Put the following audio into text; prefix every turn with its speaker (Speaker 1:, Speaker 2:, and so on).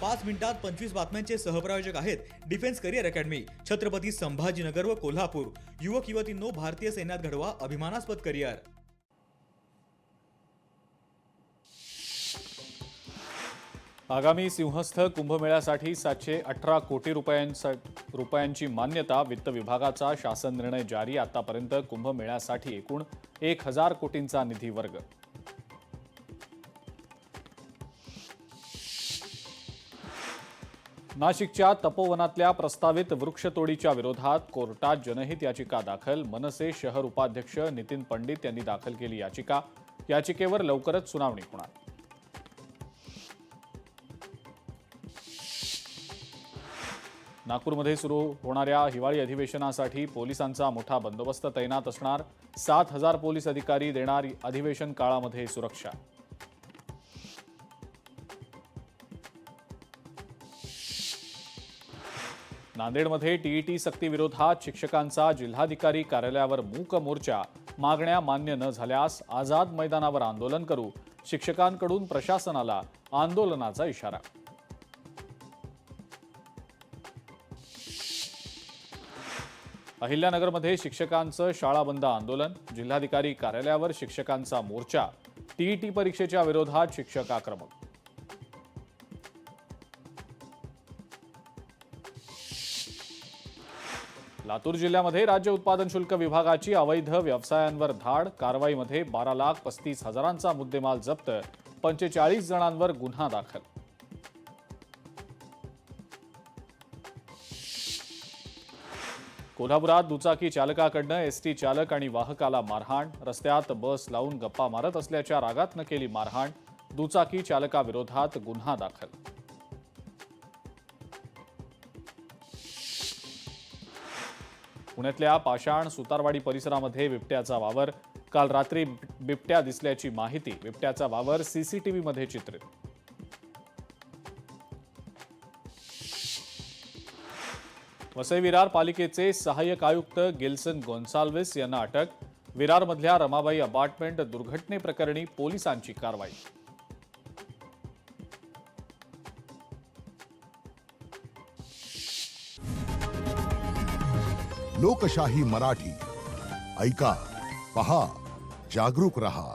Speaker 1: 5 मिनिटात 25 बातम्यांचे सहप्रायोजक आहेत defence career academy, Chhatrapati Sambhajinagar व कोल्हापूर। युवक युवतींनो, भारतीय सैन्यात घडवा अभिमानास्पद करिअर।
Speaker 2: आगामी सिंहस्थ कुंभमेळ्यासाठी 718 कोटी रुपयांची मान्यता। वित्त विभागाचा शासन निर्णय जारी। आतापर्यंत कुंभमेळ्यासाठी एकूण 1000 कोटींचा निधी वर्ग। नाशिकच्या तपोवनातल्या प्रस्तावित वृक्षतोडीच्या विरोधात कोर्टात जनहित याचिका दाखल। मनसे शहर उपाध्यक्ष नितीन पंडित यांनी दाखल केली याचिका। याचिकेवर लवकरच सुनावणी होणार। नागपूरमध्ये सुरू होणाऱ्या हिवाळी अधिवेशनासाठी पोलिसांचा मोठा बंदोबस्त तैनात असणार। 7000 पोलीस अधिकारी देणार अधिवेशन काळामध्ये सुरक्षा। नांदेडमध्ये टीईटी सक्तीविरोधात शिक्षकांचा जिल्हाधिकारी कार्यालयावर मूक मोर्चा। मागण्या मान्य न झाल्यास आझाद मैदानावर आंदोलन करू। शिक्षकांकडून प्रशासनाला आंदोलनाचा इशारा। अहिल्यानगरमध्ये शिक्षकांचं शाळा बंद आंदोलन। जिल्हाधिकारी कार्यालयावर शिक्षकांचा मोर्चा। टीईटी परीक्षेच्या विरोधात शिक्षक आक्रमक। लातूर जिल्ह्यामध्ये राज्य उत्पादन शुल्क विभागाची अवैध व्यवसायांवर धाड। कारवाईमध्ये 12,35,000चा मुद्देमाल जप्त। 45 जणांवर गुन्हा दाखल। कोल्हापुरात दुचाकी चालकाकडनं एसटी चालक आणि वाहकाला मारहाण। रस्त्यात बस लावून गप्पा मारत असल्याच्या रागातनं केली मारहाण। दुचाकी चालकाविरोधात गुन्हा दाखल। पुण्यातल्या पाषाण सुतारवाडी परिसरामध्ये बिबट्याचा वावर। काल रात्री बिबट्या दिसल्याची माहिती। बिबट्याचा वावर सीसीटीव्हीमध्ये चित्रित। वसई विरार पालिकेचे सहाय्यक आयुक्त गिल्सन गोन्साल्विस यांना अटक। विरारमधल्या रमाबाई अपार्टमेंट दुर्घटनेप्रकरणी पोलिसांची कारवाई।
Speaker 3: लोकशाही मराठी ऐका, पहा, जागरूक रहा।